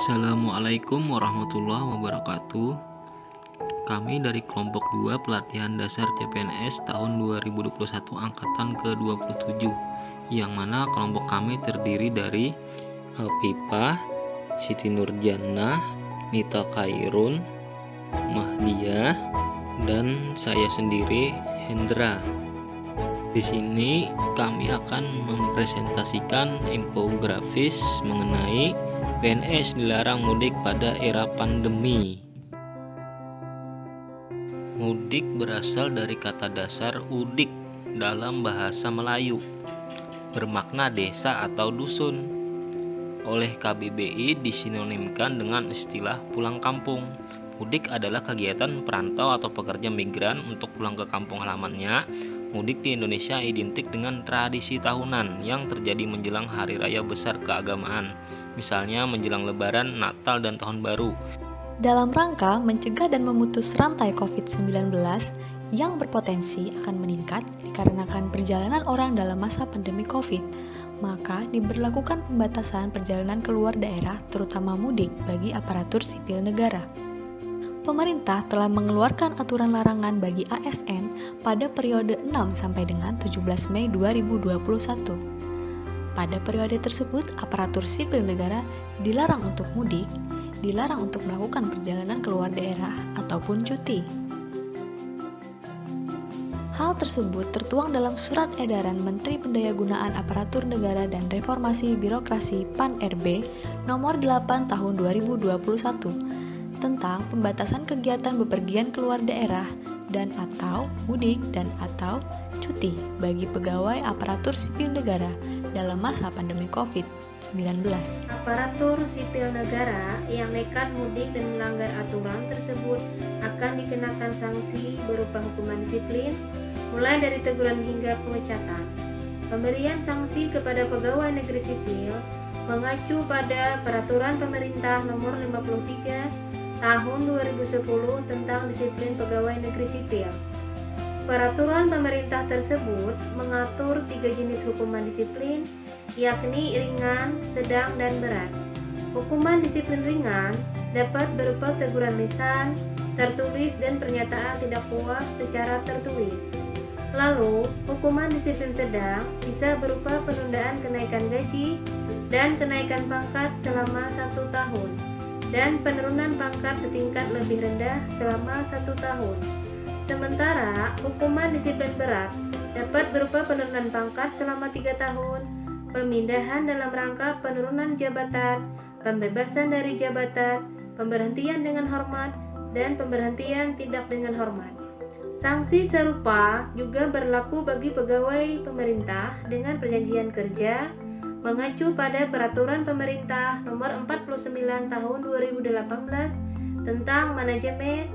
Assalamualaikum warahmatullahi wabarakatuh. Kami dari kelompok 2 pelatihan dasar CPNS tahun 2021 angkatan ke-27, yang mana kelompok kami terdiri dari Alpipa, Siti Nurjannah, Nita Khairun, Mahdia, dan saya sendiri, Hendra. Di sini kami akan mempresentasikan infografis mengenai PNS dilarang mudik pada era pandemi. Mudik berasal dari kata dasar udik dalam bahasa Melayu, bermakna desa atau dusun. Oleh KBBI disinonimkan dengan istilah pulang kampung. Mudik adalah kegiatan perantau atau pekerja migran untuk pulang ke kampung halamannya. Mudik di Indonesia identik dengan tradisi tahunan yang terjadi menjelang hari raya besar keagamaan, misalnya menjelang Lebaran, Natal, dan Tahun Baru. Dalam rangka mencegah dan memutus rantai COVID-19 yang berpotensi akan meningkat dikarenakan perjalanan orang dalam masa pandemi COVID, maka diberlakukan pembatasan perjalanan keluar daerah terutama mudik bagi aparatur sipil negara. Pemerintah telah mengeluarkan aturan larangan bagi ASN pada periode 6 sampai dengan 17 Mei 2021. Pada periode tersebut, aparatur sipil negara dilarang untuk mudik, dilarang untuk melakukan perjalanan keluar daerah ataupun cuti. Hal tersebut tertuang dalam Surat Edaran Menteri Pendayagunaan Aparatur Negara dan Reformasi Birokrasi PAN-RB Nomor 8 Tahun 2021 tentang pembatasan kegiatan bepergian keluar daerah dan atau mudik dan atau cuti bagi pegawai aparatur sipil negara dalam masa pandemi COVID-19. Aparatur sipil negara yang nekat mudik dan melanggar aturan tersebut akan dikenakan sanksi berupa hukuman disiplin, mulai dari teguran hingga pemecatan. Pemberian sanksi kepada pegawai negeri sipil mengacu pada Peraturan Pemerintah Nomor 53 Tahun 2010 tentang disiplin pegawai negeri sipil. Peraturan pemerintah tersebut mengatur 3 jenis hukuman disiplin, yakni ringan, sedang, dan berat. Hukuman disiplin ringan dapat berupa teguran lisan, tertulis, dan pernyataan tidak puas secara tertulis. Lalu, hukuman disiplin sedang bisa berupa penundaan kenaikan gaji dan kenaikan pangkat selama 1 tahun, dan penurunan pangkat setingkat lebih rendah selama 1 tahun. Sementara, hukuman disiplin berat dapat berupa penurunan pangkat selama 3 tahun, pemindahan dalam rangka penurunan jabatan, pembebasan dari jabatan, pemberhentian dengan hormat, dan pemberhentian tidak dengan hormat. Sanksi serupa juga berlaku bagi pegawai pemerintah dengan perjanjian kerja mengacu pada Peraturan Pemerintah Nomor 49 Tahun 2018 tentang manajemen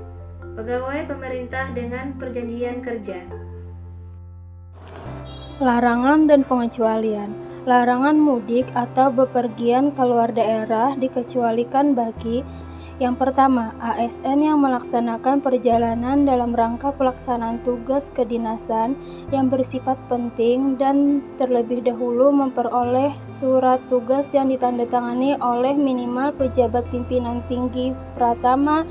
pegawai pemerintah dengan perjanjian kerja. Larangan dan pengecualian. Larangan mudik atau bepergian keluar daerah dikecualikan bagi yang pertama, ASN yang melaksanakan perjalanan dalam rangka pelaksanaan tugas kedinasan yang bersifat penting dan terlebih dahulu memperoleh surat tugas yang ditandatangani oleh minimal pejabat pimpinan tinggi Pratama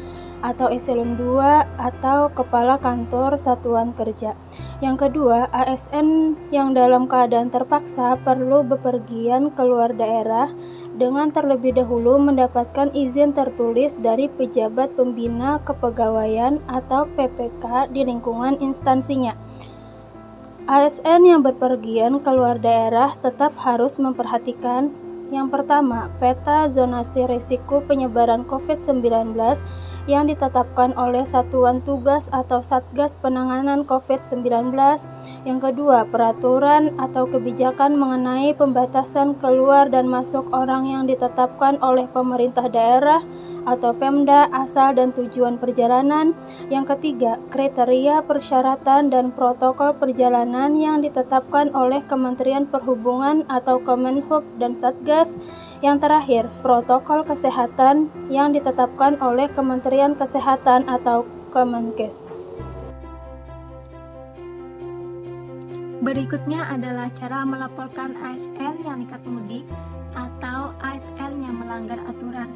atau eselon 2 atau kepala kantor satuan kerja. Yang kedua, ASN yang dalam keadaan terpaksa perlu bepergian keluar daerah dengan terlebih dahulu mendapatkan izin tertulis dari pejabat pembina kepegawaian atau PPK di lingkungan instansinya. ASN yang berpergian keluar daerah tetap harus memperhatikan yang pertama, peta zonasi risiko penyebaran COVID-19 yang ditetapkan oleh Satuan Tugas atau Satgas Penanganan COVID-19. Yang kedua, peraturan atau kebijakan mengenai pembatasan keluar dan masuk orang yang ditetapkan oleh pemerintah daerah atau Pemda asal dan tujuan perjalanan. Yang ketiga, kriteria persyaratan dan protokol perjalanan yang ditetapkan oleh Kementerian Perhubungan atau Kemenhub dan Satgas. Yang terakhir, protokol kesehatan yang ditetapkan oleh Kementerian Kesehatan atau Kemenkes. Berikutnya adalah cara melaporkan ASN yang nekat mudik atau ASN yang melanggar aturan.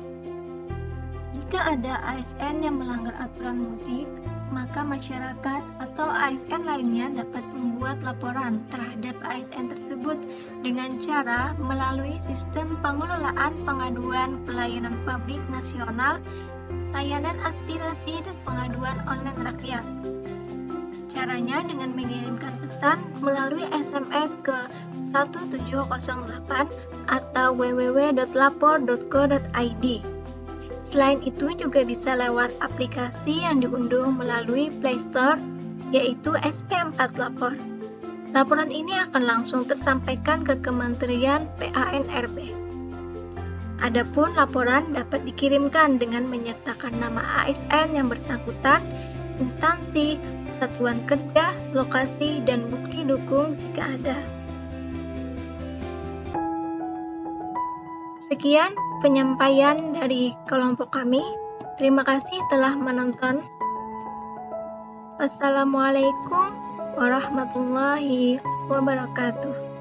Jika ada ASN yang melanggar aturan mudik, maka masyarakat atau ASN lainnya dapat membuat laporan terhadap ASN tersebut dengan cara melalui sistem pengelolaan pengaduan pelayanan publik nasional, layanan aspirasi dan pengaduan online rakyat. Caranya dengan mengirimkan pesan melalui SMS ke 1708 atau www.lapor.go.id. Selain itu juga bisa lewat aplikasi yang diunduh melalui Play Store, yaitu SP4 Lapor. Laporan ini akan langsung tersampaikan ke Kementerian PANRB. Adapun laporan dapat dikirimkan dengan menyertakan nama ASN yang bersangkutan, instansi, satuan kerja, lokasi, dan bukti dukung jika ada. Sekian penyampaian dari kelompok kami. Terima kasih telah menonton. Wassalamualaikum warahmatullahi wabarakatuh.